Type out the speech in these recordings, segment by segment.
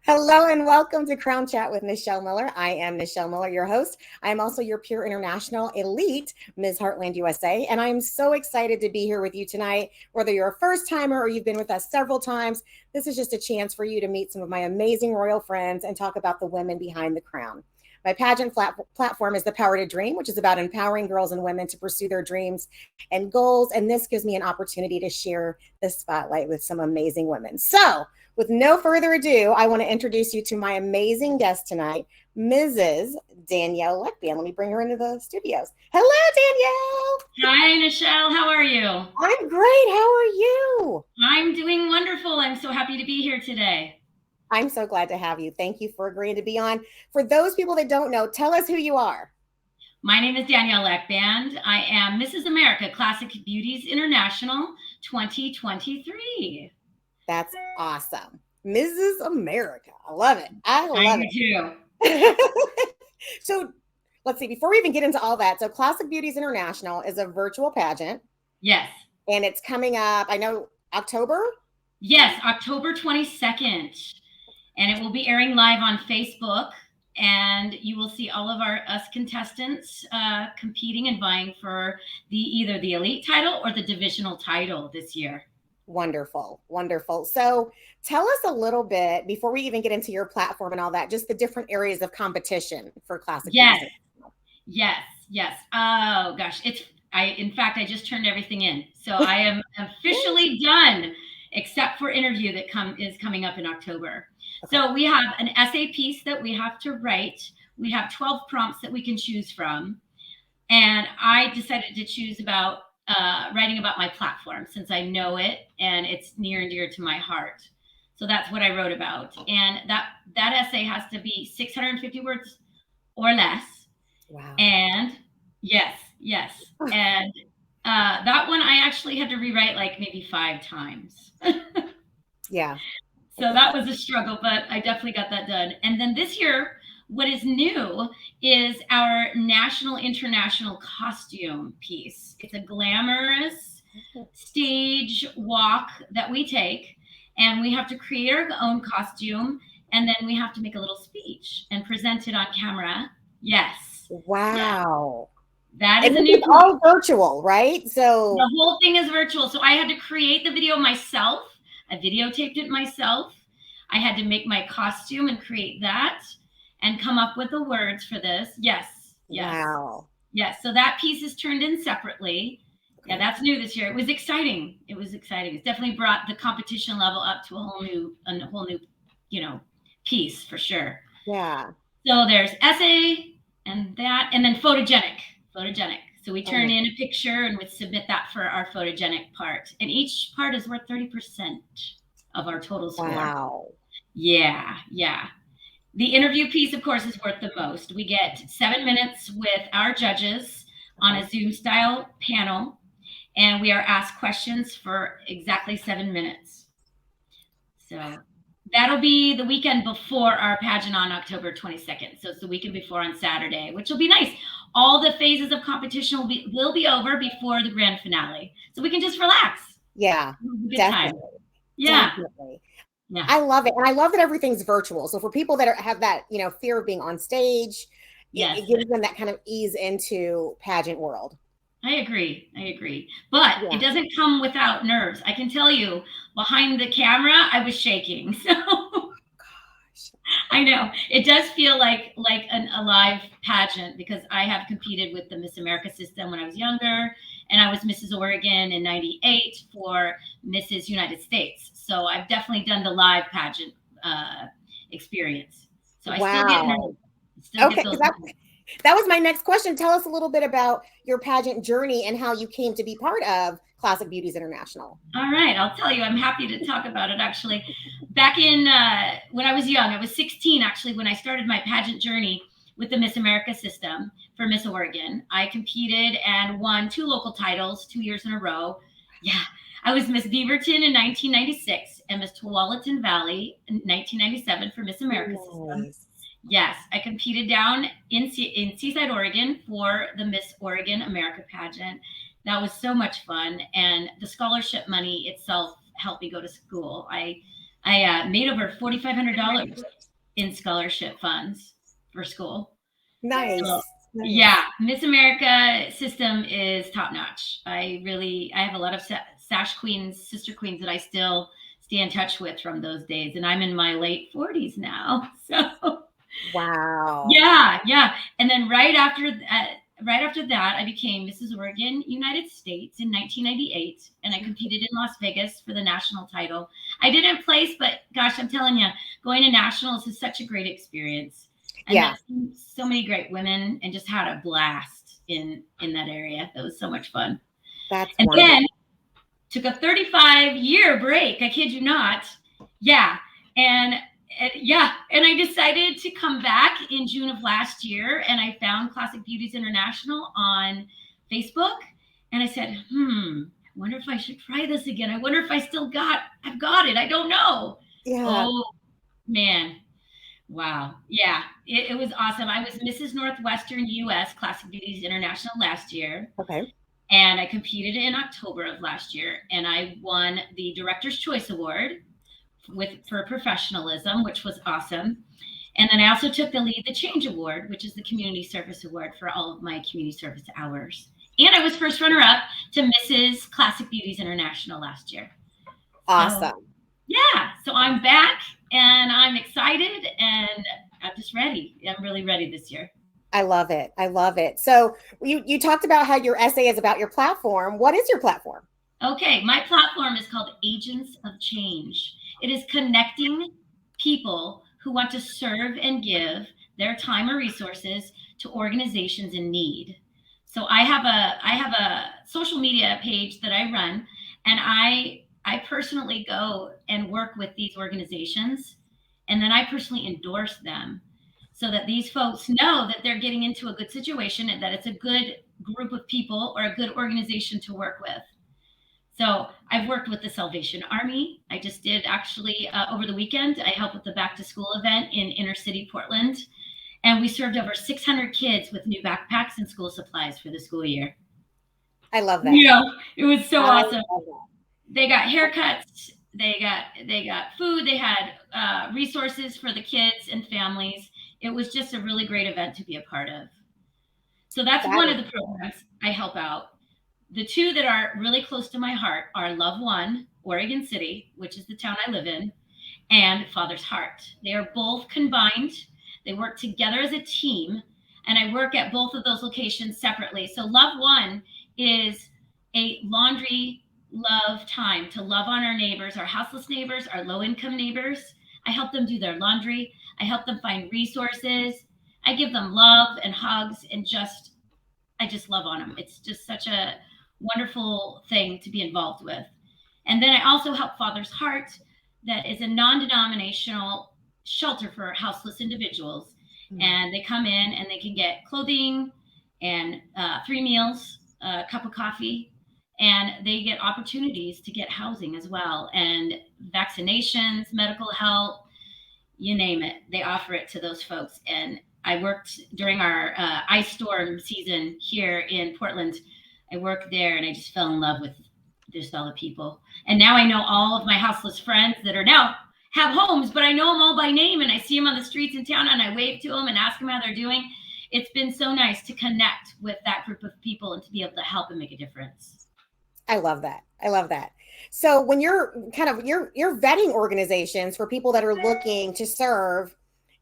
Hello and welcome to Crown Chat with Nichelle Miller. I am Nichelle Miller, your host. I am also your Pure International Elite Ms. Heartland USA, and I am so excited to be here with you tonight. Whether you're a first timer or you've been with us several times, this is just a chance for you to meet some of my amazing royal friends and talk about the women behind the crown. My pageant platform is The Power to Dream, which is about empowering girls and women to pursue their dreams and goals. And this gives me an opportunity to share the spotlight with some amazing women. So, with no further ado, I want to introduce you to my amazing guest tonight, Mrs. Danielle Leckband. Let me bring her into the studios. Hello, Danielle. Hi, Nichelle. How are you? I'm great. How are you? I'm doing wonderful. I'm so happy to be here today. I'm so glad to have you. Thank you for agreeing to be on. For those people that don't know, tell us who you are. My name is Danielle Leckband. I am Mrs. America Classic Beauties International 2023. That's awesome. Mrs. America. I love it. I love it. Too. So let's see, before we even get into all that, so Classic Beauties International is a virtual pageant. Yes. And it's coming up, I know, October? Yes, October 22nd. And it will be airing live on Facebook. And you will see all of us contestants competing and vying for either the elite title or the divisional title this year. Wonderful. Wonderful. So tell us a little bit before we even get into your platform and all that, just the different areas of competition for Classic. Yes. Oh gosh. In fact, I just turned everything in. So I am officially done, except for interview that is coming up in October. Okay. So we have an essay piece that we have to write. We have 12 prompts that we can choose from. And I decided to choose about writing about my platform, since I know it and it's near and dear to my heart. So that's what I wrote about. And that essay has to be 650 words or less. Wow. And yes. And that one I actually had to rewrite like maybe 5 times. Yeah. So that was a struggle, but I definitely got that done. And then this year, what is new is our national international costume piece. It's a glamorous stage walk that we take, and we have to create our own costume, and then we have to make a little speech and present it on camera. Yes. Wow. That is a new all virtual, right? So the whole thing is virtual. So I had to create the video myself. I videotaped it myself. I had to make my costume and create that and come up with the words for this. Yes. Wow. Yes. So that piece is turned in separately. Okay. Yeah, that's new this year. It was exciting. It's definitely brought the competition level up to a whole new, piece for sure. Yeah. So there's essay and then photogenic. So we turn in a picture and we submit that for our photogenic part. And each part is worth 30% of our total score. Wow. Yeah. The interview piece, of course, is worth the most. We get 7 minutes with our judges on a Zoom style panel, and we are asked questions for exactly 7 minutes. So that'll be the weekend before our pageant on October 22nd. So it's the weekend before on Saturday, which will be nice. All the phases of competition will be over before the grand finale. So we can just relax. Yeah, definitely. Yeah. Definitely. Yeah. I love it. And I love that everything's virtual. So for people that have that, fear of being on stage, it gives them that kind of ease into pageant world. I agree. But it doesn't come without nerves. I can tell you, behind the camera, I was shaking. So I know it does feel like a live pageant, because I have competed with the Miss America system when I was younger, and I was Mrs. Oregon in '98 for Mrs. United States. So I've definitely done the live pageant experience. So I still get nervous. That was my next question. Tell us a little bit about your pageant journey and how you came to be part of Classic Beauties International. All right, I'll tell you. I'm happy to talk about it, actually. Back in when I was young, I was 16, actually, when I started my pageant journey with the Miss America system for Miss Oregon. I competed and won 2 local titles 2 years in a row. Yeah, I was Miss Beaverton in 1996 and Miss Tualatin Valley in 1997 for Miss America system. Yes, I competed down in Seaside, Oregon for the Miss Oregon America pageant. That was so much fun. And the scholarship money itself helped me go to school. I I made over $4,500 in scholarship funds for school. Nice. So, Nice. yeah, Miss America system is top notch. I have a lot of sash queens, sister queens that I still stay in touch with from those days. And I'm in my late 40s now. So Wow. yeah. And then right after that, I became Mrs. Oregon, United States in 1998, and I competed in Las Vegas for the national title. I didn't place, but gosh, I'm telling you, going to nationals is such a great experience. And met so many great women and just had a blast in that area. It was so much fun. That's and wonderful. Then took a 35-year break. I kid you not. Yeah. And I decided to come back in June of last year, and I found Classic Beauties International on Facebook, and I said, I wonder if I should try this again. I wonder if I've got it. I don't know. Yeah. Oh man. Wow. Yeah, it was awesome. I was Mrs. Northwestern US Classic Beauties International last year. Okay. And I competed in October of last year, and I won the Director's Choice Award for professionalism, which was awesome. And then I also took the Lead the Change Award, which is the community service award for all of my community service hours. And I was first runner-up to Mrs. Classic Beauties International last year. Awesome. So I'm back, and I'm excited, and I'm just ready. I'm really ready this year. I love it. I love it. So you talked about how your essay is about your platform. What is your platform? Okay, my platform is called Agents of Change. It is connecting people who want to serve and give their time or resources to organizations in need. So I have a social media page that I run, and I personally go and work with these organizations, and then I personally endorse them so that these folks know that they're getting into a good situation and that it's a good group of people or a good organization to work with. So I've worked with the Salvation Army. I just did actually over the weekend, I helped with the back to school event in inner city Portland. And we served over 600 kids with new backpacks and school supplies for the school year. I love that. Yeah, it was so awesome. They got haircuts, they got food, they had resources for the kids and families. It was just a really great event to be a part of. So that's one of the programs I help out. The two that are really close to my heart are Love One, Oregon City, which is the town I live in, and Father's Heart. They are both combined. They work together as a team, and I work at both of those locations separately. So Love One is a laundry love time to love on our neighbors, our houseless neighbors, our low-income neighbors. I help them do their laundry. I help them find resources. I give them love and hugs, and I just love on them. It's just such a wonderful thing to be involved with. And then I also help Father's Heart, that is a non-denominational shelter for houseless individuals. Mm-hmm. And they come in and they can get clothing and 3 meals, a cup of coffee, and they get opportunities to get housing as well, and vaccinations, medical help, you name it. They offer it to those folks. And I worked during our ice storm season here in Portland. I worked there, and I just fell in love with just all the people. And now I know all of my houseless friends that are now have homes, but I know them all by name, and I see them on the streets in town, and I wave to them and ask them how they're doing. It's been so nice to connect with that group of people and to be able to help and make a difference. I love that. I love that. So when you're you're vetting organizations for people that are looking to serve,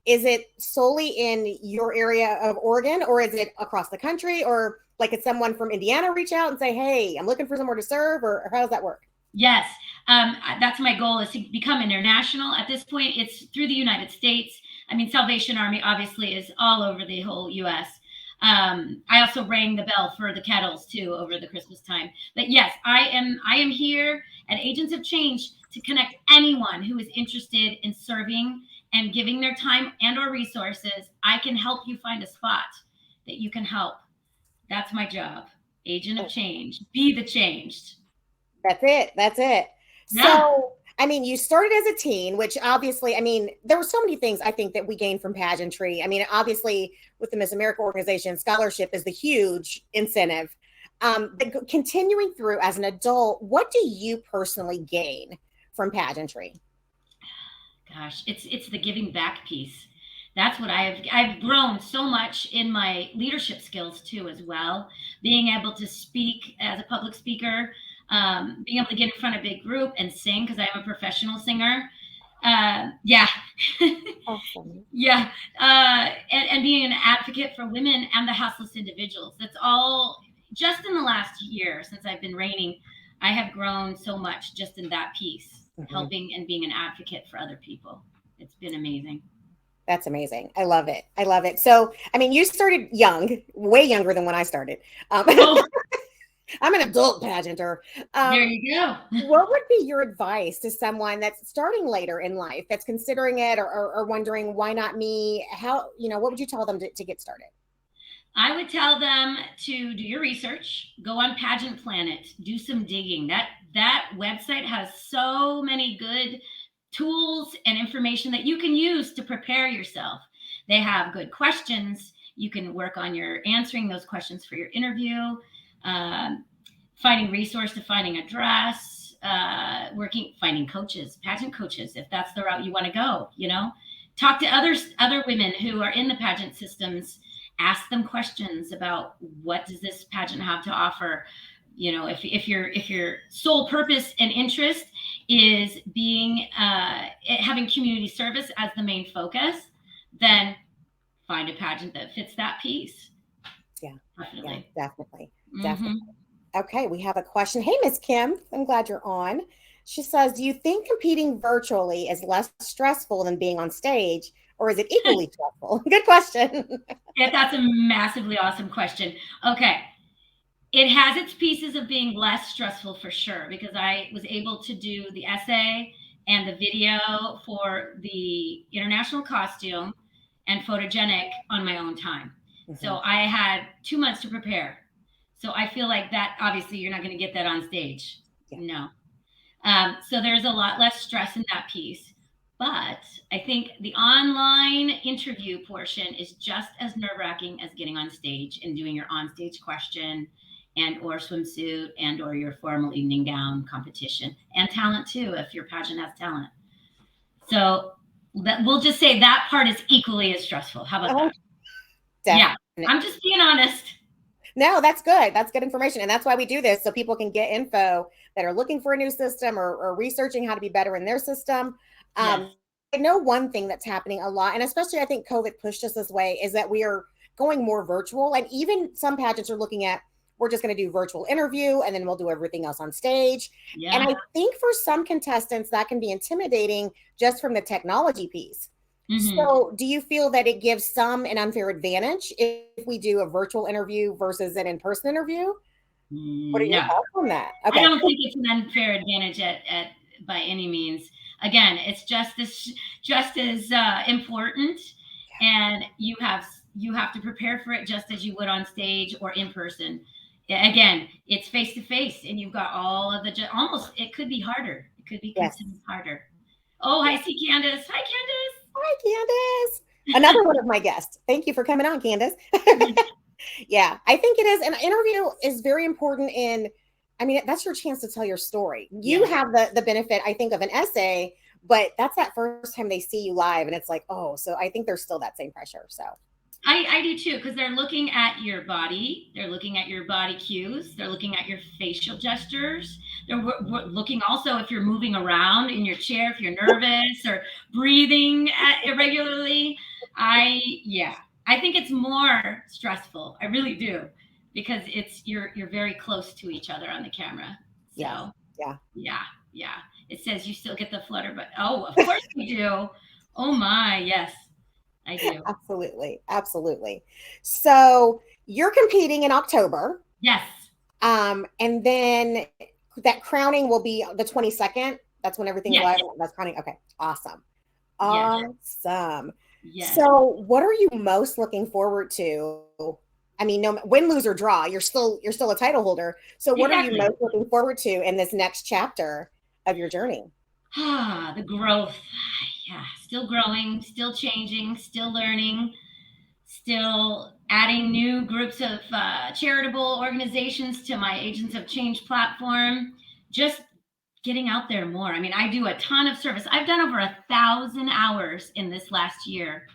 is it solely in your area of Oregon, or is it across the country, or like it's someone from Indiana reach out and say, hey, I'm looking for somewhere to serve, or how does that work? Yes, that's my goal, is to become international. At this point, it's through the United States. I mean, Salvation Army obviously is all over the whole U.S. I also rang the bell for the kettles too over the Christmas time. But yes, I am here at Agents of Change to connect anyone who is interested in serving and giving their time and or resources. I can help you find a spot that you can help. That's my job. Agent of Change. Be the changed. That's it. That's it. Yeah. So, I mean, you started as a teen, which obviously, I mean, there were so many things I think that we gained from pageantry. I mean, obviously with the Miss America organization, scholarship is the huge incentive. But continuing through as an adult, what do you personally gain from pageantry? Gosh, it's the giving back piece. That's what I've grown so much in my leadership skills too, as well. Being able to speak as a public speaker, being able to get in front of a big group and sing, because I am a professional singer. Yeah. Awesome. Yeah. And being an advocate for women and the houseless individuals. That's all just in the last year since I've been reigning. I have grown so much just in that piece, helping and being an advocate for other people. It's been amazing. That's amazing. I love it. I love it. So, I mean, you started young, way younger than when I started. Oh, I'm an adult pageanter. there you go. What would be your advice to someone that's starting later in life, that's considering it, or wondering, why not me? How, what would you tell them to get started? I would tell them to do your research, go on Pageant Planet, do some digging. That website has so many good tools and information that you can use to prepare yourself. They have good questions. You can work on your answering those questions for your interview, finding resource to finding a dress, finding coaches, pageant coaches, if that's the route you want to go. Talk to other women who are in the pageant systems. Ask them questions about, what does this pageant have to offer? If your sole purpose and interest is having community service as the main focus, then find a pageant that fits that piece. Yeah, definitely. Yeah, definitely. Okay, we have a question. Hey, Miss Kim, I'm glad you're on. She says, do you think competing virtually is less stressful than being on stage, or is it equally stressful? Good question. Yeah, that's a massively awesome question. Okay. It has its pieces of being less stressful for sure, because I was able to do the essay and the video for the international costume and photogenic on my own time. So I had 2 months to prepare. So I feel like that, obviously you're not going to get that on stage. Yeah. No. So there's a lot less stress in that piece. But I think the online interview portion is just as nerve-wracking as getting on stage and doing your on-stage question and or swimsuit and or your formal evening gown competition, and talent too, if your pageant has talent. So we'll just say that part is equally as stressful. How about that? Definitely. Yeah, I'm just being honest. No, that's good. That's good information. And that's why we do this, so people can get info that are looking for a new system or researching how to be better in their system. Yes. I know one thing that's happening a lot, and especially I think COVID pushed us this way, is that we are going more virtual. And even some pageants are looking at, we're just going to do virtual interview and then we'll do everything else on stage. Yeah. And I think for some contestants that can be intimidating just from the technology piece. So do you feel that it gives some an unfair advantage if we do a virtual interview versus an in-person interview? What are your thoughts on that? Okay. I don't think it's an unfair advantage at by any means. Again, it's just as important, and you have to prepare for it just as you would on stage or in person. Again, it's face to face, and you've got all of almost. It could be harder. It could be considered harder. Oh, I see Candace. Hi, Candace. Hi, Candace. Another one of my guests. Thank you for coming on, Candace. Yeah, I think it is. An interview is very important that's your chance to tell your story. You have the benefit, I think, of an essay, but that's that first time they see you live, and it's like, oh, so I think there's still that same pressure. So I do too, because they're looking at your body. They're looking at your body cues. They're looking at your facial gestures. They're looking also if you're moving around in your chair, if you're nervous or breathing irregularly. I think it's more stressful. I really do, because you're very close to each other on the camera. So yeah. It says you still get the flutter, but of course you do. Oh my, yes. I do. Absolutely. So you're competing in October. Yes. And then that crowning will be the 22nd. That's when everything live. That's crowning. Okay. Awesome. Yes. So what are you most looking forward to? I mean, no win, lose, or draw, you're still a title holder. So what are you most looking forward to in this next chapter of your journey? The growth. Yeah, still growing, still changing, still learning, still adding new groups of charitable organizations to my Agents of Change platform. Just getting out there more. I mean, I do a ton of service. I've done over 1,000 hours in this last year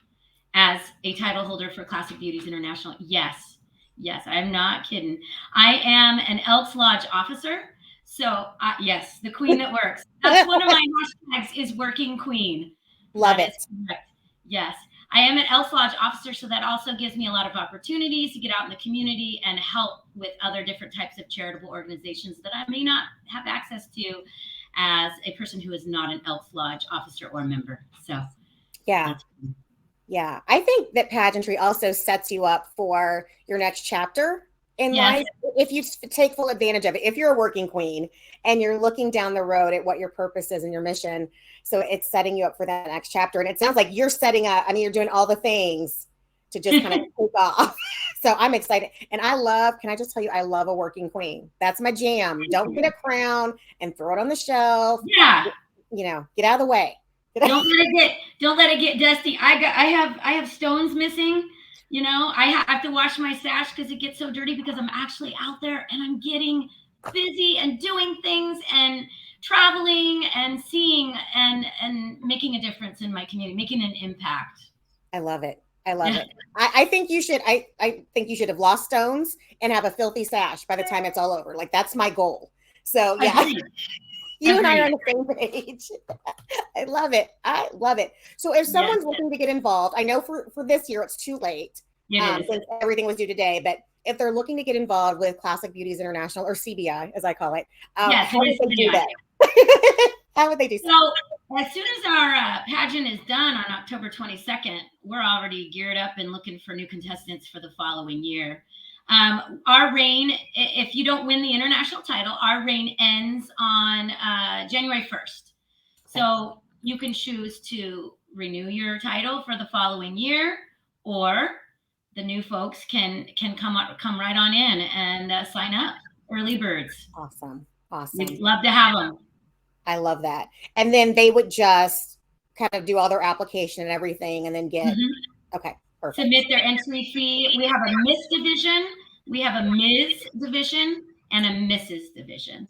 as a title holder for Classic Beauties International. Yes, yes, I'm not kidding. I am an Elks Lodge officer. So yes, the queen that works. That's one of my hashtags is working queen. Love That it. is correct. Yes. I am an Elks Lodge officer, so that also gives me a lot of opportunities to get out in the community and help with other different types of charitable organizations that I may not have access to as a person who is not an Elks Lodge officer or member. So Yeah. Yeah. I think that pageantry also sets you up for your next chapter in life if you take full advantage of it. If you're a working queen and you're looking down the road at what your purpose is and your mission, so it's setting you up for that next chapter. And it sounds like you're setting up, I mean, you're doing all the things to just kind of take off. So I'm excited. And can I just tell you, I love a working queen. That's my jam. Don't get a crown and throw it on the shelf. Yeah. You know, get out of the way. Don't let it get dusty. I have stones missing. You know, I have to wash my sash because it gets so dirty because I'm actually out there and I'm getting busy and doing things and traveling and seeing and making a difference in my community, making an impact. I love it. I love it. I think you should. I think you should have lost stones and have a filthy sash by the time it's all over. Like that's my goal. So yeah, you and I are on the same page. I love it. I love it. So if someone's looking to get involved, I know for this year it's too late since everything was due today. But if they're looking to get involved with Classic Beauties International or CBI, as I call it, how would they do that? How would they do so? As soon as our pageant is done on October 22nd, we're already geared up and looking for new contestants for the following year. Our reign, if you don't win the international title, our reign ends on January 1st. So you can choose to renew your title for the following year, or the new folks can come right on in and sign up. Early birds. Awesome. We'd love to have them. I love that. And then they would just kind of do all their application and everything and then get, okay, perfect. Submit their entry fee. We have a Miss division, we have a Ms. division, and a Mrs. division.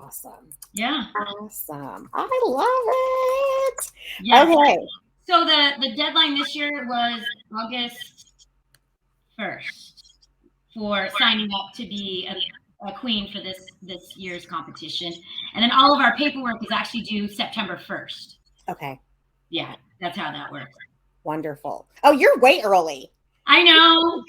Awesome. Yeah. Awesome. I love it. Yes. Okay. So the deadline this year was August 1st for signing up to be a queen for this year's competition, and then all of our paperwork is actually due September 1st. Okay. Yeah, that's how that works. Wonderful. Oh, you're way early. I know.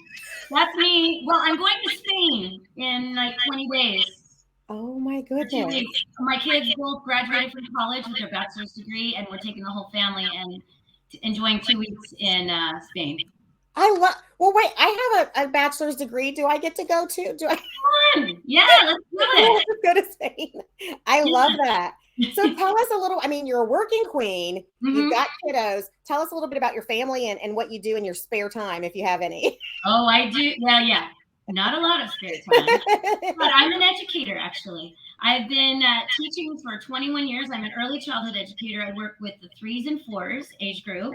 That's me. Well, I'm going to Spain in like 20 days. Oh my goodness. My kids both graduated from college with their bachelor's degree, and we're taking the whole family and enjoying 2 weeks in Spain. Well, wait, I have a bachelor's degree. Do I get to go too? Do I? Come on. Yeah, let's do it. Let's go to Spain. I love that. So tell us a little, I mean, you're a working queen. You've got kiddos. Tell us a little bit about your family and what you do in your spare time, if you have any. Oh, I do. Well, yeah, not a lot of spare time, but I'm an educator, actually. I've been teaching for 21 years. I'm an early childhood educator. I work with the 3s and 4s age group.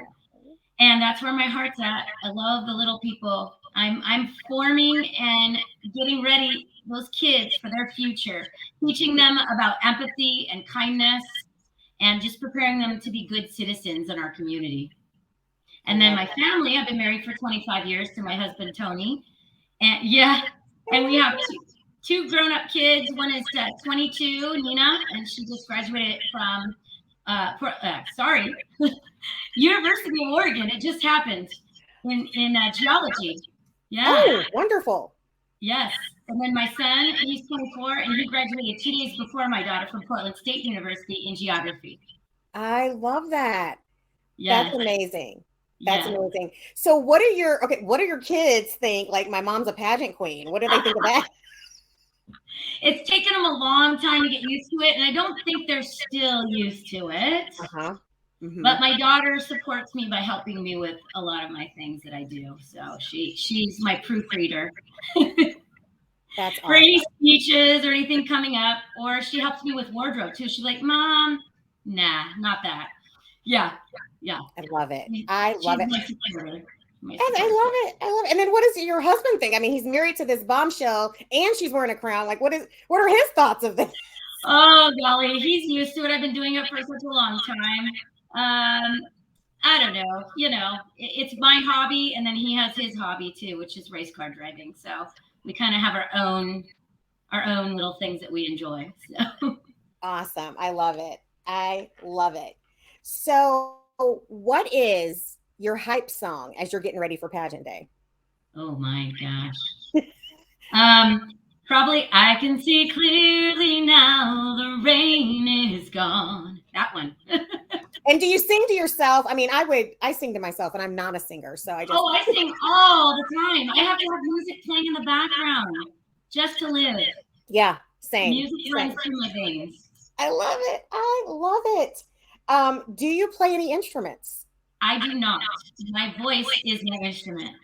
And that's where my heart's at. I love the little people. I'm forming and getting ready those kids for their future, teaching them about empathy and kindness, and just preparing them to be good citizens in our community. And then my family, I've been married for 25 years to my husband, Tony. And and we have two grown-up kids. One is 22, Nina, and she just graduated from University of Oregon. It just happened in geology. Yeah. Oh, wonderful. Yes. And then my son, he's 24, and he graduated 2 days before my daughter from Portland State University in geography. I love that. Yeah. That's amazing. That's amazing. So what do your kids think? Like, my mom's a pageant queen. What do they think of that? It's taken them a long time to get used to it, and I don't think they're still used to it. But my daughter supports me by helping me with a lot of my things that I do. So she's my proofreader. That's awesome. For any speeches or anything coming up, or she helps me with wardrobe too. She's like, Mom, nah, not that. Yeah. I love it. I love it. I love it. And then what does your husband think? I mean, he's married to this bombshell and she's wearing a crown. Like, what are his thoughts of this? Oh, golly, he's used to it. I've been doing it for such a long time. I don't know. It's my hobby, and then he has his hobby too, which is race car driving. So we kind of have our own little things that we enjoy. So. Awesome. I love it. I love it. So, what is your hype song as you're getting ready for pageant day? Oh my gosh. Probably I can see clearly now the rain is gone. That one. And do you sing to yourself? I mean, I sing to myself and I'm not a singer. So I just. Oh, I sing all the time. I have to have music playing in the background just to live. Yeah, same. Music runs through my veins. I love it. I love it. Do you play any instruments? I do not. My voice is my instrument.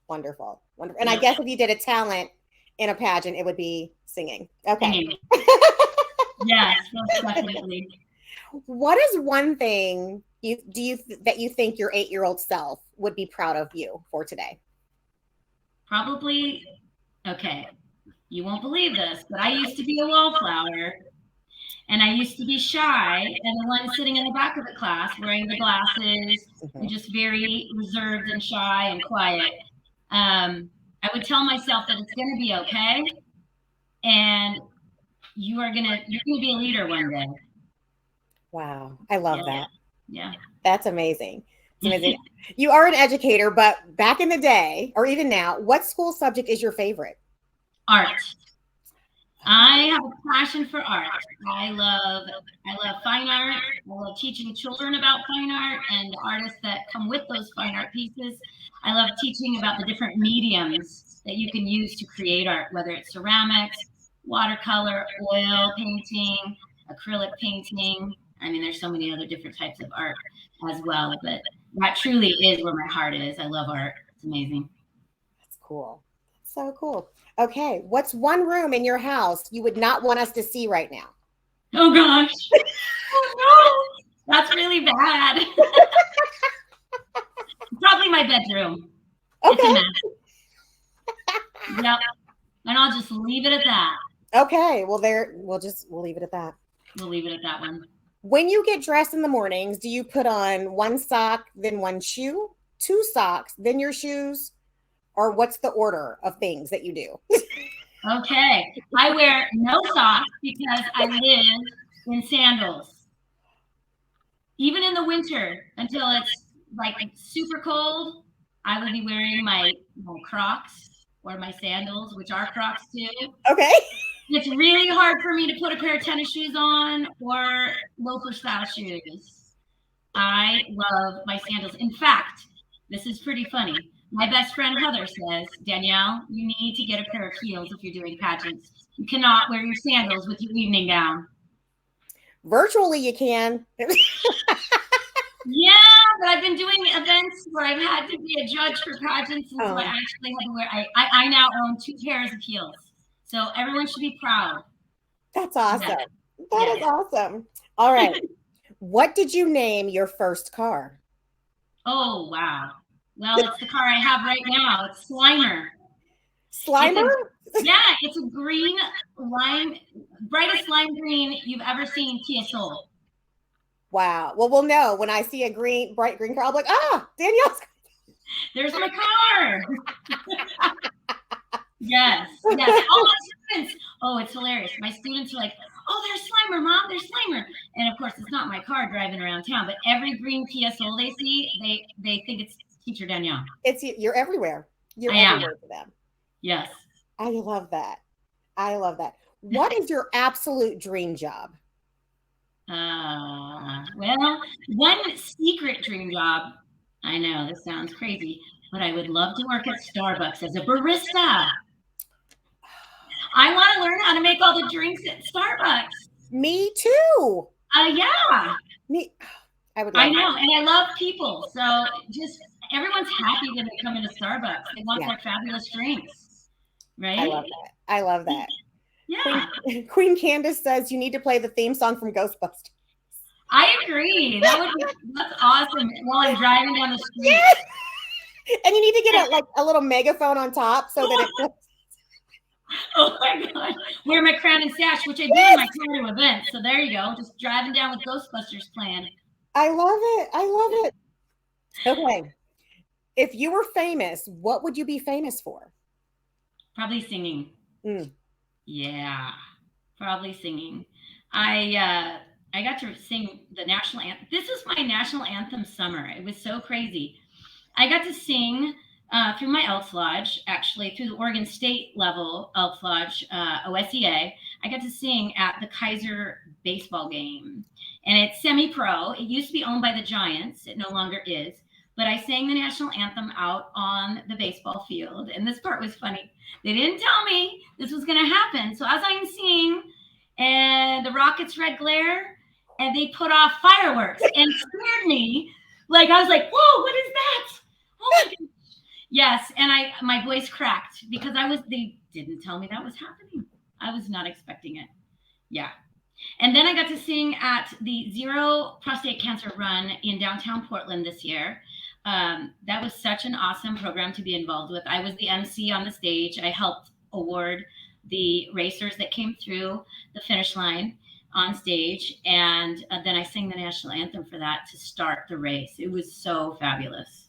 Wonderful. Wonderful. And I guess if you did a talent in a pageant, it would be singing. Okay. Singing. Yes, most definitely. What is one thing that you think your 8-year-old self would be proud of you for today? Probably, okay, you won't believe this, but I used to be a wallflower, and I used to be shy and the one sitting in the back of the class wearing the glasses and just very reserved and shy and quiet. I would tell myself that it's going to be okay, and you're gonna be a leader one day. Wow, I love that. Yeah, that's amazing. It's amazing. You are an educator, but back in the day, or even now, what school subject is your favorite? Art. I have a passion for art. I love fine art. I love teaching children about fine art and the artists that come with those fine art pieces. I love teaching about the different mediums that you can use to create art, whether it's ceramics, watercolor, oil painting, acrylic painting. I mean, there's so many other different types of art as well, but that truly is where my heart is. I love art. It's amazing. That's cool. That's so cool. Okay, what's one room in your house you would not want us to see right now? Oh gosh. Oh no, that's really bad. Probably my bedroom. Okay. It's a mess. Yep. And I'll just leave it at that. Okay, well we'll leave it at that. We'll leave it at that one. When you get dressed in the mornings, do you put on one sock, then one shoe, 2 socks, then your shoes? Or what's the order of things that you do? Okay. I wear no socks because I live in sandals. Even in the winter, until it's like super cold, I will be wearing my Crocs or my sandals, which are Crocs too. Okay. It's really hard for me to put a pair of tennis shoes on or loafer style shoes. I love my sandals. In fact, this is pretty funny. My best friend Heather says, Danielle, you need to get a pair of heels if you're doing pageants. You cannot wear your sandals with your evening gown. Virtually you can. Yeah, but I've been doing events where I've had to be a judge for pageants, and so I actually had to wear, I now own 2 pairs of heels. So everyone should be proud. That's awesome. Yeah. That is awesome. All right. What did you name your first car? Oh, wow. Well, it's the car I have right now. It's Slimer. Slimer? It's a green lime, brightest lime green you've ever seen Kia Soul. Wow. Well, we'll know when I see a bright green car. I'll be like, Danielle's. There's my car. Yes. All my students. Oh, it's hilarious. My students are like, oh, there's Slimer, Mom. There's Slimer. And of course, it's not my car driving around town, but every green Kia Soul they see, they think it's Teacher Danielle. You're everywhere. You're everywhere for them. Yes. I love that. I love that. What is your absolute dream job? Well, one secret dream job. I know this sounds crazy, but I would love to work at Starbucks as a barista. I want to learn how to make all the drinks at Starbucks. Me too. Yeah. Me. I know, and I love people. So just everyone's happy when they come into Starbucks. They want their fabulous drinks, right? I love that. Yeah. Queen Candace says you need to play the theme song from Ghostbusters. I agree. That's awesome. While I'm driving down the street. Yes. And you need to get a little megaphone on top so that it. Oh my God. Wear my crown and sash, which I do in my car to events. So there you go. Just driving down with Ghostbusters playing. I love it. I love it. Okay. If you were famous, what would you be famous for? Probably singing. Mm. Yeah, probably singing. I got to sing the national anthem. This was my national anthem summer. It was so crazy. I got to sing through my Elks Lodge, actually through the Oregon State level Elks Lodge, OSEA. I got to sing at the Kaiser baseball game, and it's semi-pro. It used to be owned by the Giants. It no longer is. But I sang the national anthem out on the baseball field, and this part was funny. They didn't tell me this was going to happen. So as I'm singing, and the Rockets' red glare, and they put off fireworks and scared me. Like I was like, "Whoa, what is that?" Oh my gosh. Yes, and my voice cracked because they didn't tell me that was happening. I was not expecting it. Yeah. And then I got to sing at the Zero Prostate Cancer Run in downtown Portland this year. That was such an awesome program to be involved with. I was the MC on the stage. I helped award the racers that came through the finish line on stage. And then I sang the national anthem for that to start the race. It was so fabulous.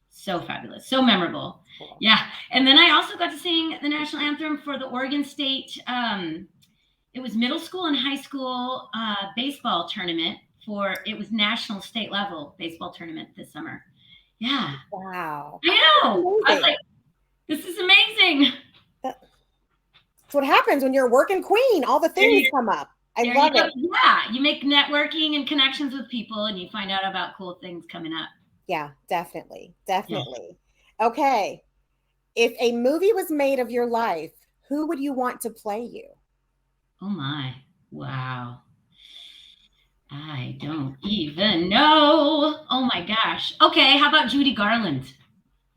So fabulous. So memorable. Cool. Yeah. And then I also got to sing the national anthem for the Oregon State. It was middle school and high school baseball tournament it was national state level baseball tournament this summer. Yeah. Wow. I know. I was like, this is amazing. That's what happens when you're a working queen. All the things come up. I love it. Yeah. You make networking and connections with people and you find out about cool things coming up. Yeah, definitely. Definitely. Yeah. Okay. If a movie was made of your life, who would you want to play you? Oh my. Wow. I don't even know. Oh my gosh. Okay, how about Judy Garland?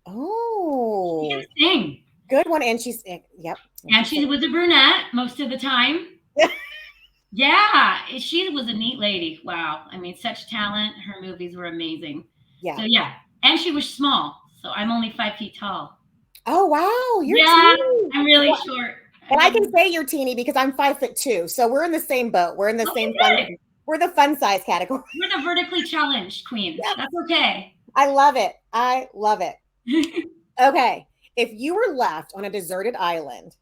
Oh. She can sing. Good one. And she's, yep. And she was a brunette most of the time. Yeah, she was a neat lady. Wow. I mean, such talent. Her movies were amazing. Yeah. So yeah. And she was small. So I'm only 5 feet tall. Oh, wow. You're teeny. I'm really short. And I can say you're teeny because I'm 5'2". So we're in the same boat. We're in the same fun. We're the fun size category. We're the vertically challenged queens. Yeah. That's okay. I love it. I love it. Okay. If you were left on a deserted island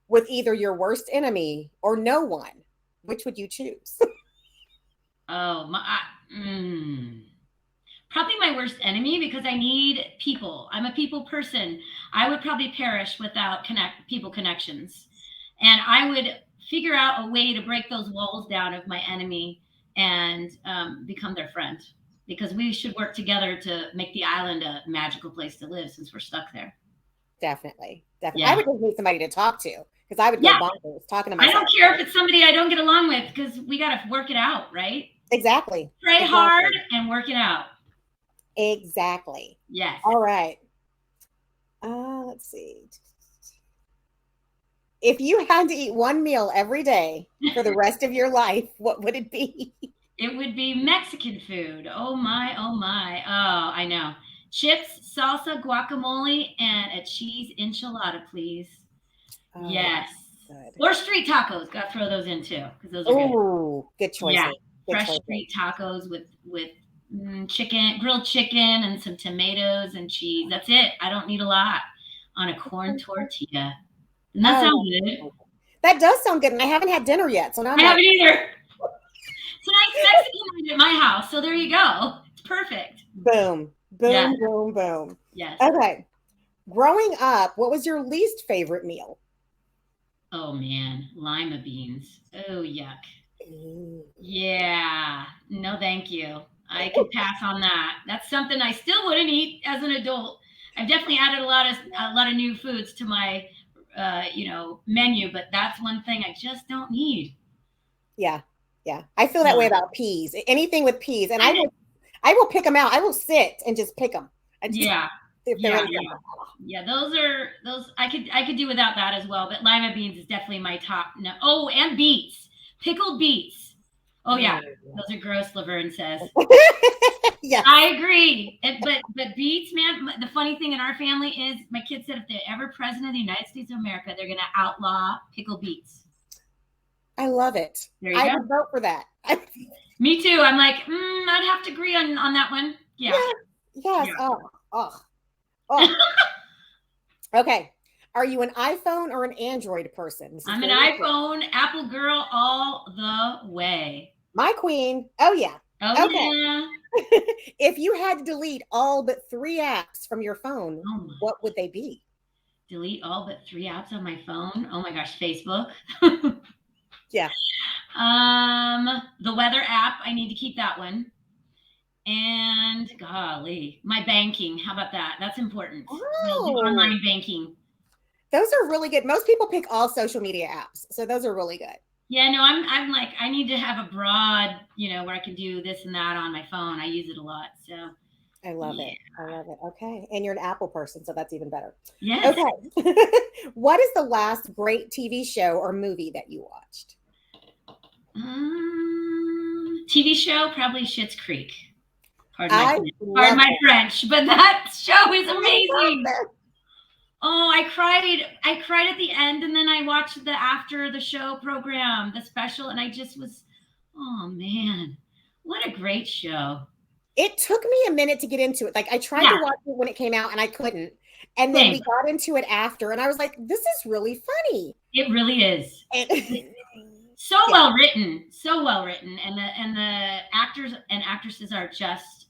with either your worst enemy or no one, which would you choose? Oh, probably my worst enemy because I need people. I'm a people person. I would probably perish without people connections. And I would figure out a way to break those walls down of my enemy and become their friend, because we should work together to make the island a magical place to live since we're stuck there. Definitely. Yeah. I would just need somebody to talk to because I would go bonkers talking to myself. I don't care if it's somebody I don't get along with because we got to work it out, right? Exactly. Pray hard and work it out. Exactly. Yes. All right. Let's see. If you had to eat one meal every day for the rest of your life, what would it be? It would be Mexican food. Oh my, oh my. Oh, I know. Chips, salsa, guacamole, and a cheese enchilada, please. Oh, yes. Good. Or street tacos. Got to throw those in too, because those are good. Ooh, good choice. Yeah. Fresh street tacos with chicken, grilled chicken, and some tomatoes and cheese. That's it. I don't need a lot on a corn tortilla. Doesn't that sound good? That does sound good, and I haven't had dinner yet, so now I haven't either. Tonight's Mexican night at my house, so there you go. It's perfect. Boom, boom, boom, boom. Yes. Okay. Growing up, what was your least favorite meal? Oh man, lima beans. Oh yuck. Yeah. No, thank you. I can pass on that. That's something I still wouldn't eat as an adult. I've definitely added a lot of new foods to my menu, but that's one thing I just don't need. Yeah. I feel that way about peas. Anything with peas, and I will pick them out. I will sit and just pick them. Yeah, those I could do without that as well. But lima beans is definitely my top. No, and beets, pickled beets. Oh yeah, those are gross, Laverne says. Yes. I agree. But beets, man, the funny thing in our family is my kids said if they're ever president of the United States of America, they're going to outlaw pickled beets. I love it. There you I go. would vote for that. Me too. I'm like, I'd have to agree on that one. Yeah. Yes. Yeah. Oh. Okay. Are you an iPhone or an Android person? I'm an iPhone, Apple girl all the way. My queen. Oh, yeah. Oh, okay. Yeah. If you had to delete all but 3 apps from your phone, what would they be? Delete all but 3 apps on my phone? Oh my gosh, Facebook. Yeah. The weather app, I need to keep that one. And golly, my banking. How about that? That's important. Online banking. Those are really good. Most people pick all social media apps, so those are really good. Yeah, no, I'm like, I need to have a broad, where I can do this and that on my phone. I use it a lot, so. I love it. I love it. Okay, and you're an Apple person, so that's even better. Yes. Okay. What is the last great TV show or movie that you watched? TV show, probably Schitt's Creek. Pardon my French, but that show is amazing. Oh, I cried at the end, and then I watched the after the show program, the special, and I just was, oh man, what a great show. It took me a minute to get into it. Like I tried to watch it when it came out and I couldn't. And then we got into it after and I was like, this is really funny. It really is. So well written. So well written. And the actors and actresses are just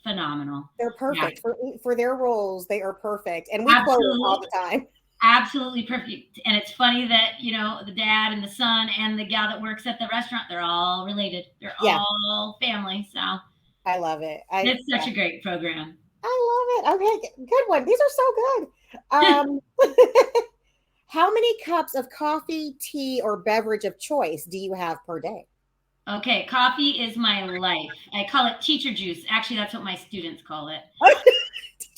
phenomenal. They're perfect for their roles. They are perfect. And we quote them all the time. Absolutely perfect. And it's funny that, the dad and the son and the gal that works at the restaurant, they're all related. They're all family. So I love it. It's such a great program. I love it. Okay, good one. These are so good. How many cups of coffee, tea, or beverage of choice do you have per day? Okay, coffee is my life. I call it teacher juice. Actually, that's what my students call it.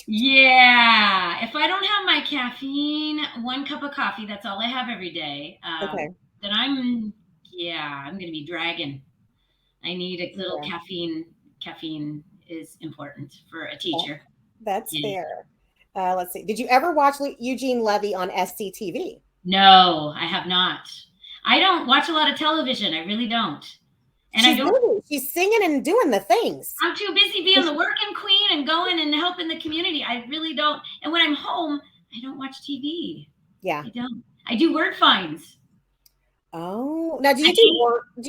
Yeah. If I don't have my caffeine, 1 cup of coffee, that's all I have every day. Then I'm going to be dragging. I need a little caffeine. Caffeine is important for a teacher. That's fair. Let's see. Did you ever watch Eugene Levy on SCTV? No, I have not. I don't watch a lot of television. I really don't. And she's singing and doing the things. I'm too busy being the working queen and going and helping the community. I really don't. And when I'm home, I don't watch TV. Yeah. I don't. I do word finds. Oh, now do you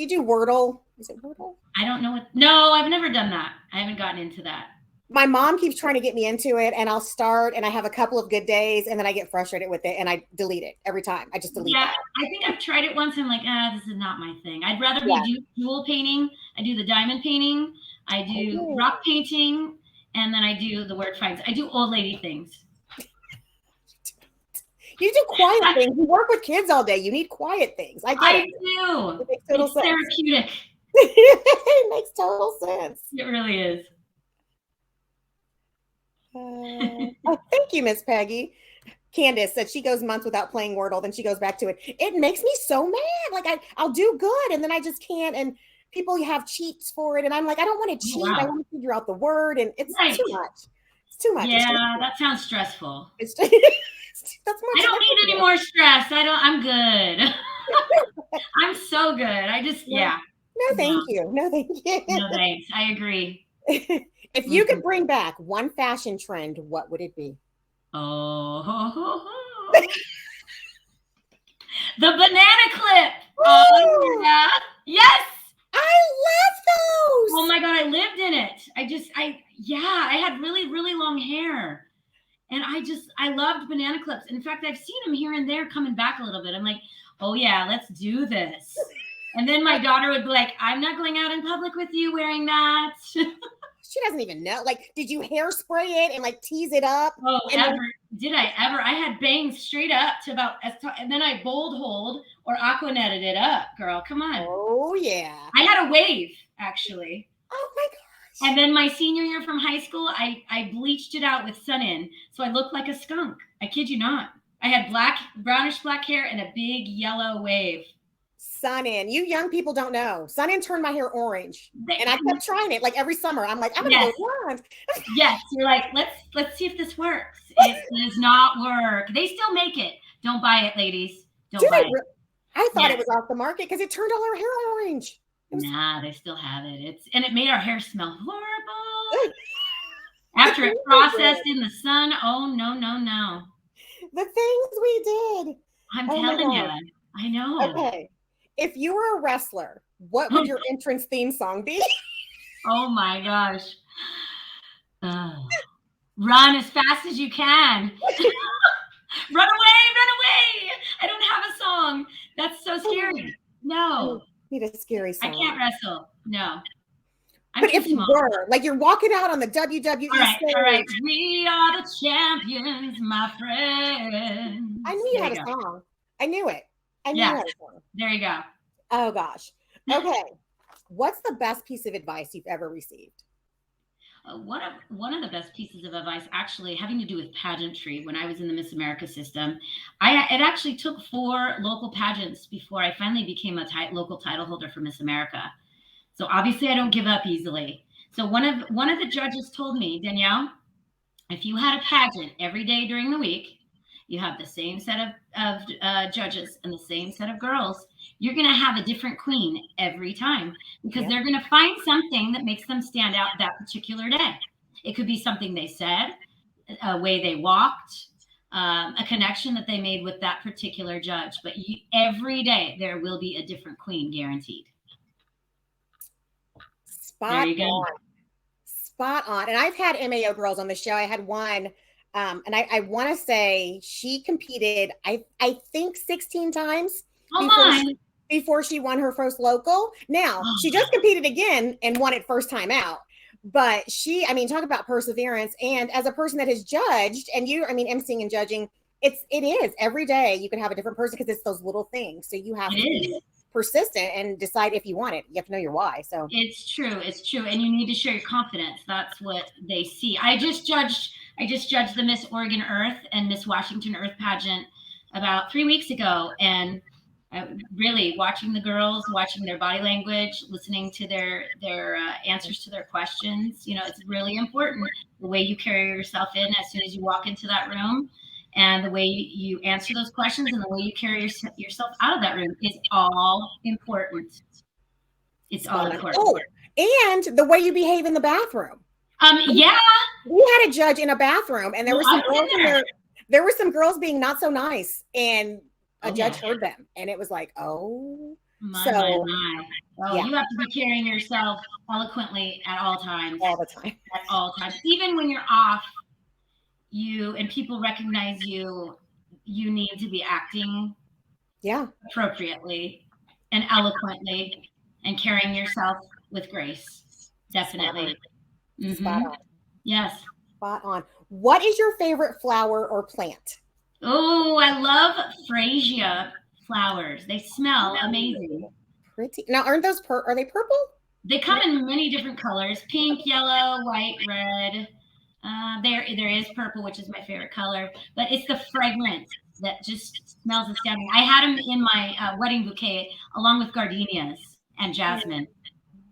do Wordle? Is it Wordle? I don't know no, I've never done that. I haven't gotten into that. My mom keeps trying to get me into it and I'll start and I have a couple of good days and then I get frustrated with it and I delete it every time. I just delete it. I think I've tried it once. I'm like, this is not my thing. I'd rather do jewel painting. I do the diamond painting. I do rock painting. And then I do the word finds. I do old lady things. You do quiet things. You work with kids all day. You need quiet things. I do. It makes total sense. Therapeutic. It makes total sense. It really is. Thank you, Miss Peggy. Candace said she goes months without playing Wordle, then she goes back to it. It makes me so mad. Like I'll do good and then I just can't. And people have cheats for it. And I'm like, I don't want to cheat. I want to figure out the word. And it's too much. It's too much. Yeah, that sounds stressful. That's I don't need any more stress. I'm good. I'm so good. I just, No, thank you. No, thank you. No, thanks. I agree. If you could bring back one fashion trend, what would it be? Oh, the banana clip. Oh, yeah. Yes. I love those. Oh my God. I lived in it. I had really, really long hair. And I loved banana clips. In fact, I've seen them here and there coming back a little bit. I'm like, oh yeah, let's do this. And then my daughter would be like, I'm not going out in public with you wearing that. She doesn't even know. Like, did you hairspray it and like tease it up? Oh, did I ever? I had bangs straight up to about, and then I bold hold or aqua netted it up, girl. Come on. Oh yeah. I had a wave actually. Oh my gosh. And then my senior year from high school, I bleached it out with sun in, so I looked like a skunk. I kid you not. I had brownish black hair and a big yellow wave. Sun-in. You young people don't know. Sun-in turned my hair orange. And I They, kept trying it like every summer. I'm like, I'm gonna yes, go blonde. yes. You're like, let's see if this works. It does not work. They still make it. Don't buy it, ladies. Do Don't buy they? it. I thought it Yes. was off the market because it turned all our hair orange. It was Nah, they still have it. And it made our hair smell horrible. After it processed in the sun. Oh no, no, no. the things we did. I'm Oh my telling you. God. I know. Okay. If you were a wrestler, what would your entrance theme song be? Oh my gosh. Oh. Run as fast as you can. Run away. I don't have a song. That's so scary. No. Need a scary song. I can't wrestle. No. But if you were, like you're walking out on the WWE stage. All right. We are the champions, my friends. I knew you had a song. I knew it. I knew you had a song. There you go. Oh gosh. Okay. What's the best piece of advice you've ever received? One of the best pieces of advice, actually, having to do with pageantry. When I was in the Miss America system, it actually took 4 local pageants before I finally became a local title holder for Miss America. So obviously, I don't give up easily. So one of the judges told me, Danielle, if you had a pageant every day during the week, you have the same set of judges and the same set of girls, you're going to have a different queen every time because they're going to find something that makes them stand out that particular day. It could be something they said, a way they walked, a connection that they made with that particular judge. But every day there will be a different queen, guaranteed. Spot on. And I've had MAO girls on the show. I had one. And I want to say she competed, I think 16 times before she won her first local. Now, she just competed again and won it first time out. But talk about perseverance. And as a person that has judged, and emceeing and judging, it is every day you can have a different person because it's those little things. So you have to be persistent and decide if you want it. You have to know your why. So it's true. And you need to show your confidence. That's what they see. I just judged the Miss Oregon Earth and Miss Washington Earth pageant about 3 weeks ago. And really watching the girls, watching their body language, listening to their answers to their questions. It's really important the way you carry yourself in as soon as you walk into that room. And the way you answer those questions and the way you carry yourself out of that room is all important. It's all important. Oh, and the way you behave in the bathroom. Yeah. We had a judge in a bathroom, and there were some girls in there. There were some girls being not so nice, and a judge heard them, and it was like, oh. My. Oh, yeah. You have to be carrying yourself eloquently at all times. All the time. At all times. Even when you're off, and people recognize you need to be acting appropriately and eloquently and carrying yourself with grace. Definitely. Spot on. Yes. Spot on. What is your favorite flower or plant? Oh, I love freesia flowers. They smell amazing. Pretty. Now, are they purple? They come in many different colors: pink, yellow, white, red. There is purple, which is my favorite color, but it's the fragrance that just smells astounding. I had them in my wedding bouquet along with gardenias and jasmine.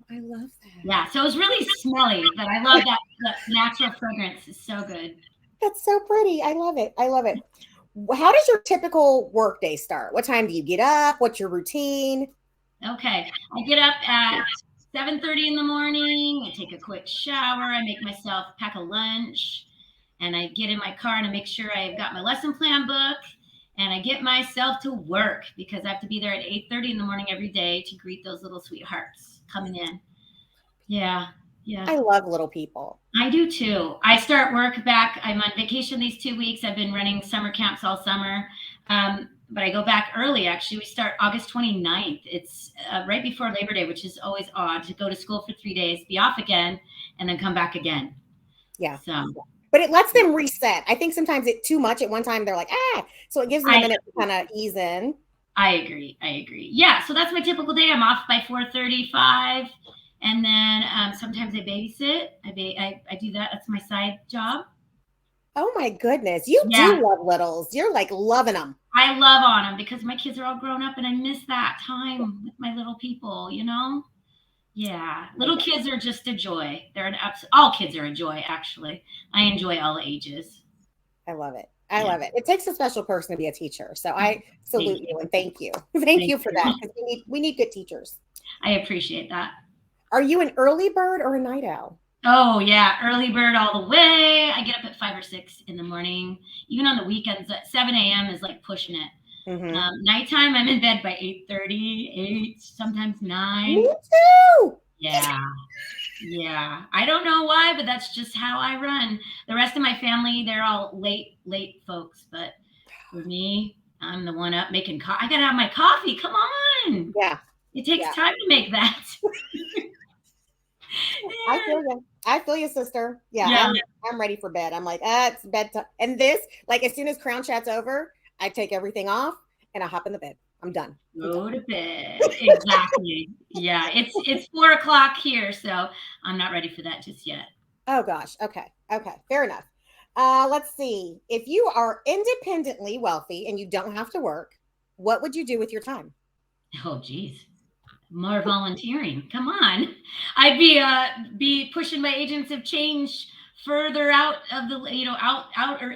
I love that. Yeah, so it was really smelly, but I love that. The natural fragrance is so good. That's so pretty. I love it. How does your typical workday start? What time do you get up? What's your routine? Okay, I get up at 7:30 in the morning. I take a quick shower. I make myself pack a lunch, and I get in my car and I make sure I've got my lesson plan book, and I get myself to work because I have to be there at 8:30 in the morning every day to greet those little sweethearts coming in. Yeah. I love little people. I do too. I start work back. I'm on vacation these 2 weeks. I've been running summer camps all summer. But I go back early, actually. We start August 29th. It's right before Labor Day, which is always odd to go to school for 3 days, be off again, and then come back again. Yeah. So, but it lets them reset. I think sometimes it's too much at one time. They're like, so it gives them a minute to kind of ease in. I agree. Yeah. So that's my typical day. I'm off by 4:35. And then sometimes I babysit. I do that. That's my side job. Oh my goodness. You Yeah. do love littles. You're like loving them. I love on them because my kids are all grown up and I miss that time with my little people, you know? Yeah. Little kids are just a joy. They're all kids are a joy, actually. I enjoy all ages. I love it. I Yeah. love it. It takes a special person to be a teacher. So I Thank salute you. you and thank you. Thank Thank you for you. that because we need good teachers. I appreciate that. Are you an early bird or a night owl? Oh yeah, early bird all the way. I get up at 5 or 6 in the morning. Even on the weekends, at 7 a.m. is like pushing it. Mm-hmm. Nighttime, I'm in bed by 8:30, 8, sometimes 9. Me too. Yeah. Yeah. I don't know why, but that's just how I run. The rest of my family, they're all late folks. But for me, I'm the one up making coffee. I got to have my coffee. Come on. Yeah. It takes Yeah. time to make that. I feel you. I feel you, sister. Yeah, Yeah. I'm ready for bed. I'm like, it's bedtime. And this, like, as soon as crown chat's over, I take everything off and I hop in the bed. I'm done. Go to bed. Exactly. Yeah. It's 4 o'clock here, so I'm not ready for that just yet. Oh gosh. Okay. Okay. Fair enough. Let's see. If you are independently wealthy and you don't have to work, what would you do with your time? Oh, geez. More volunteering. Come on. I'd be pushing my agents of change further out of the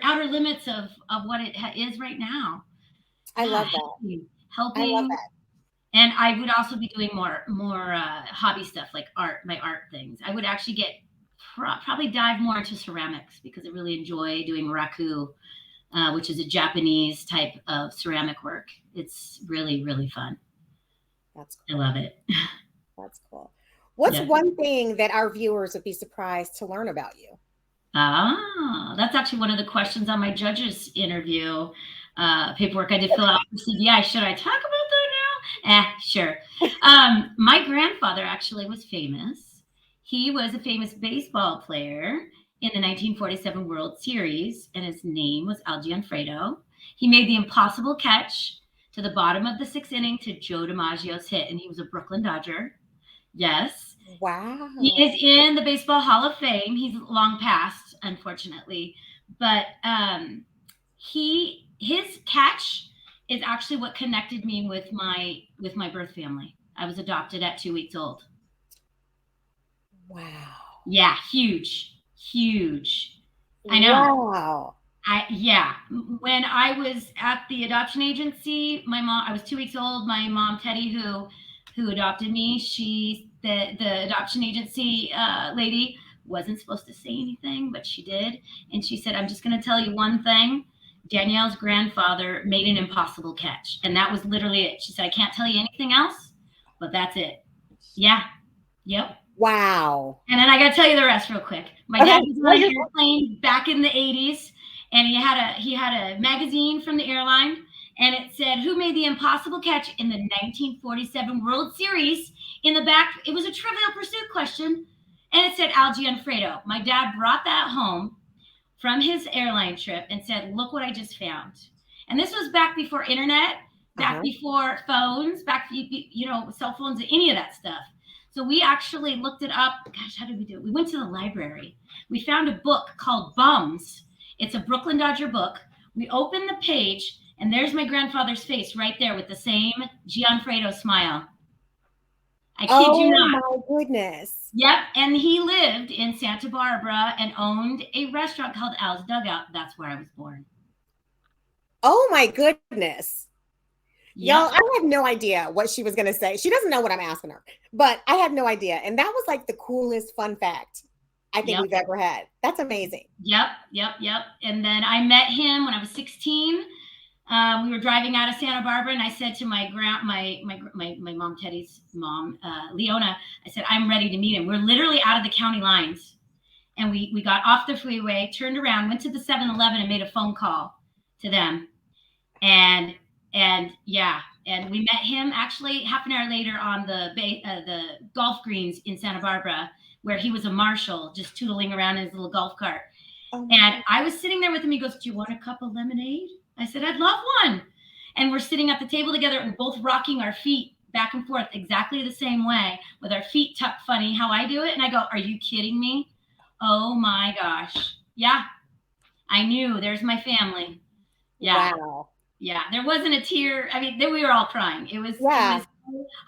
outer limits of what it is right now. I Yeah, love that. I love helping, that. and I would also be doing more hobby stuff like my art things. I would actually get probably dive more into ceramics because I really enjoy doing raku, which is a Japanese type of ceramic work. It's really fun. That's I cool. love it. That's cool. What's Yeah. one thing that our viewers would be surprised to learn about you? That's actually one of the questions on my judges interview paperwork I did fill out for CBI. Should I talk about that now? Sure. My grandfather actually was famous. He was a famous baseball player in the 1947 World Series, and his name was Al Gianfredo. He made the impossible catch to the bottom of the sixth inning to Joe DiMaggio's hit, and he was a Brooklyn Dodger. Yes. Wow. He is in the Baseball Hall of Fame. He's long passed, unfortunately, but his catch is actually what connected me with my birth family. I was adopted at 2 weeks old. Wow. Yeah, huge. I know. Wow. When I was at the adoption agency, I was 2 weeks old. My mom, Teddy, who adopted me, the adoption agency lady wasn't supposed to say anything, but she did. And she said, I'm just going to tell you one thing. Danielle's grandfather made an impossible catch. And that was literally it. She said, I can't tell you anything else, but that's it. Yeah. Yep. Wow. And then I got to tell you the rest real quick. My dad was on an airplane back in the 80s, and he had a magazine from the airline, and it said, who made the impossible catch in the 1947 World Series? In the back, it was a Trivial Pursuit question, and it said Al Gianfredo. My dad brought that home from his airline trip and said, look what I just found. And this was back before internet, back before phones, back, cell phones, any of that stuff. So we actually looked it up. Gosh, how did we do it? We went to the library. We found a book called Bums. It's a Brooklyn Dodger book. We opened the page, and there's my grandfather's face right there with the same Gianfredo smile. I kid you not. Oh my goodness. Yep. And he lived in Santa Barbara and owned a restaurant called Al's Dugout. That's where I was born. Oh my goodness. Yep. Y'all, I have no idea what she was going to say. She doesn't know what I'm asking her, but I had no idea. And that was like the coolest fun fact I think we've ever had. That's amazing. Yep. And then I met him when I was 16. We were driving out of Santa Barbara, and I said to my mom, Teddy's mom, Leona, I said, I'm ready to meet him. We're literally out of the county lines. And we got off the freeway, turned around, went to the 7-Eleven and made a phone call to them. And we met him actually half an hour later on the golf greens in Santa Barbara, where he was a marshal just tootling around in his little golf cart. And I was sitting there with him. He goes, do you want a cup of lemonade? I said, I'd love one. And we're sitting at the table together and both rocking our feet back and forth exactly the same way with our feet tucked funny, how I do it. And I go, are you kidding me? Oh my gosh. Yeah. I knew there's my family. Yeah. Wow. Yeah. There wasn't a tear. I mean, we were all crying. It was so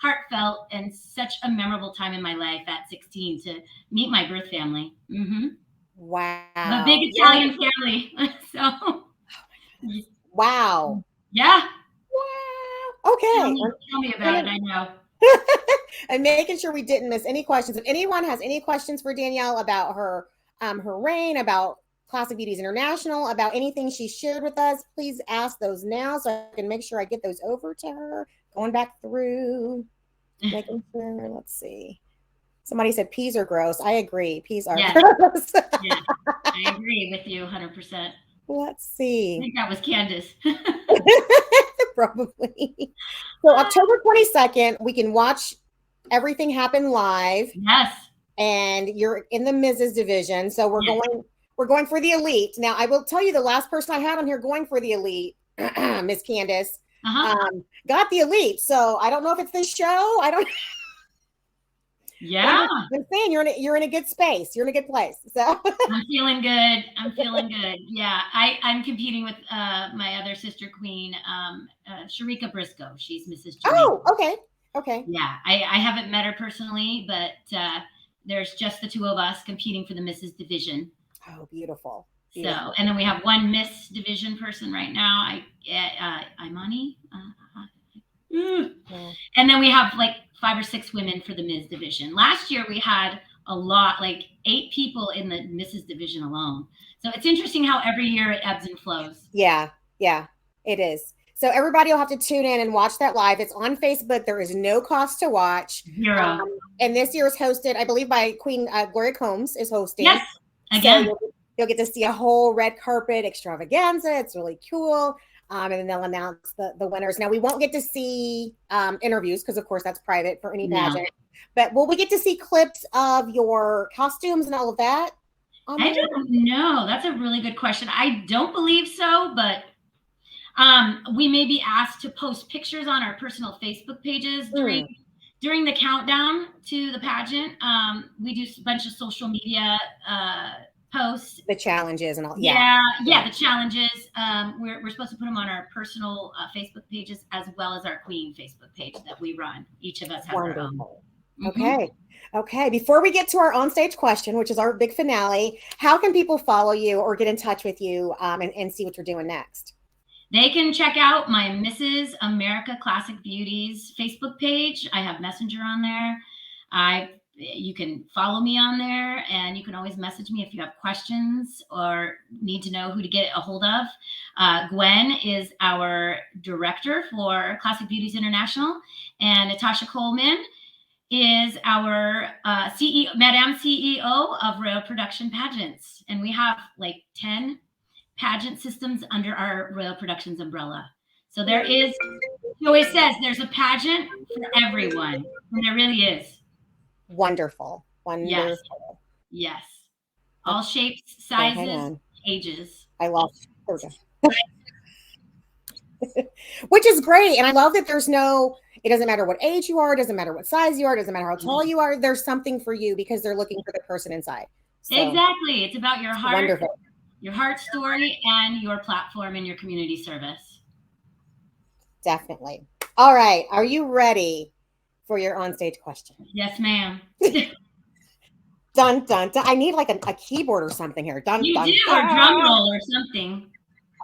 heartfelt and such a memorable time in my life at 16 to meet my birth family. Wow. The big Italian family. So wow. Yeah. Wow. Okay. Tell me about it. I know. And making sure we didn't miss any questions. If anyone has any questions for Danielle about her reign, about Classic Beauties International, about anything she shared with us, please ask those now so I can make sure I get those over to her. Going back through, making sure. Let's see. Somebody said peas are gross. I agree. Peas are gross. Yeah, I agree with you 100%. Let's see. I think that was Candace. Probably. So October 22nd, we can watch everything happen live. Yes. And you're in the Mrs. division. So we're going for the elite. Now I will tell you the last person I had on here going for the elite, Miss Candace, got the elite. So I don't know if it's this show. I don't. Yeah. I'm saying you're in a good space. You're in a good place. So I'm feeling good. I'm feeling good. Yeah. I'm competing with my other sister queen, Sharika Briscoe. She's Mrs. Jamaica. Oh, okay. Okay. Yeah. I haven't met her personally, but there's just the two of us competing for the Mrs. division. Oh, beautiful. So, and then we have one Miss division person right now. Imani. And then we have like 5 or 6 women for the Ms. division. Last year we had a lot, like 8 people in the Mrs. division alone. So it's interesting how every year it ebbs and flows. Yeah, it is. So everybody will have to tune in and watch that live. It's on Facebook. There is no cost to watch. Zero. And this year is hosted, I believe, by Queen Gloria Combs is hosting. Yes, again. So you'll get to see a whole red carpet extravaganza. It's really cool. And then they'll announce the winners. Now, we won't get to see interviews because, of course, that's private for any pageant. But will we get to see clips of your costumes and all of that? I don't know. That's a really good question. I don't believe so, but we may be asked to post pictures on our personal Facebook pages during the countdown to the pageant. We do a bunch of social media posts, the challenges and all. The challenges. We're supposed to put them on our personal Facebook pages as well as our Queen Facebook page that we run. Each of us has our own. Okay. Before we get to our onstage question, which is our big finale, how can people follow you or get in touch with you and see what you're doing next? They can check out my Mrs. America Classic Beauties Facebook page. I have Messenger on there. You can follow me on there, and you can always message me if you have questions or need to know who to get a hold of. Gwen is our director for Classic Beauties International, and Natasha Coleman is our Madame CEO of Royal Production Pageants. And we have like 10 pageant systems under our Royal Productions umbrella. So there is, he always says there's a pageant for everyone, and there really is. Wonderful. Yes. All shapes, sizes, ages. I love which is great. And I love that it doesn't matter what age you are, it doesn't matter what size you are, it doesn't matter how tall you are, there's something for you because they're looking for the person inside. So, exactly. It's about your heart, wonderful. Your heart story and your platform and your community service. Definitely. All right. Are you ready for your onstage question? Yes, ma'am. Dun, dun, dun. I need like a keyboard or something here. Dun, you dun, do, dun. or drum roll or something.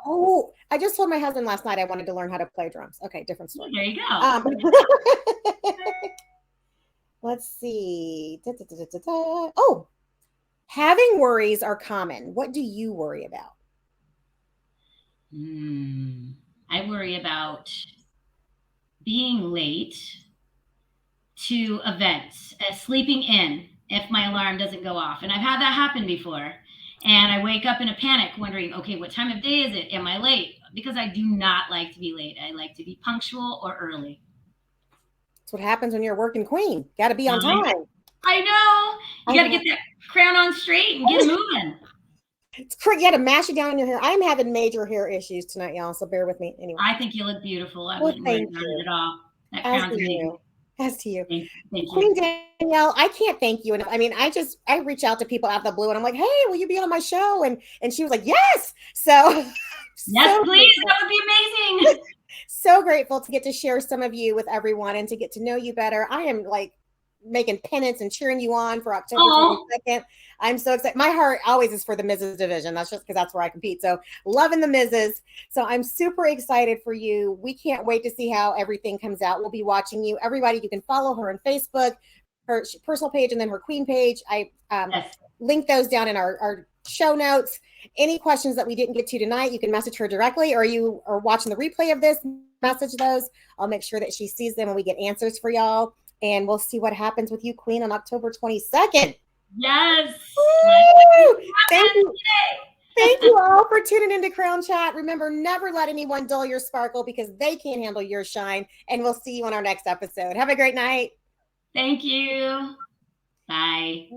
Oh, I just told my husband last night I wanted to learn how to play drums. Okay, different story. There you go. Let's see. Oh, having worries are common. What do you worry about? I worry about being late to events, sleeping in if my alarm doesn't go off. And I've had that happen before. And I wake up in a panic wondering, okay, what time of day is it? Am I late? Because I do not like to be late. I like to be punctual or early. That's what happens when you're a working queen. Got to be on time. I know. You got to get that crown on straight and get moving. It's crazy. You got to mash it down in your hair. I'm having major hair issues tonight, y'all. So bear with me. Anyway, I think you look beautiful. I wouldn't worry about it at all. That crown's amazing. As to you. Thank Queen you. Danielle, I can't thank you enough. I mean, I reach out to people out of the blue and I'm like, hey, will you be on my show? And she was like, yes. So Yes, so please. grateful. That would be amazing. So grateful to get to share some of you with everyone and to get to know you better. I am like making pennants and cheering you on for October Oh, 22nd. I'm so excited. My heart always is for the Mrs. division. That's just because that's where I compete. So loving the Mrs. So I'm super excited for you. We can't wait to see how everything comes out. We'll be watching you. Everybody, you can follow her on Facebook, her personal page, and then her Queen page. I yes. link those down in our show notes. Any questions that we didn't get to tonight, you can message her directly, or you are watching the replay of this, message those. I'll make sure that she sees them and we get answers for y'all. And we'll see what happens with you, Queen, on October 22nd. Yes. Thank you. Thank you all for tuning into Crown Chat. Remember, never let anyone dull your sparkle because they can't handle your shine. And we'll see you on our next episode. Have a great night. Thank you. Bye.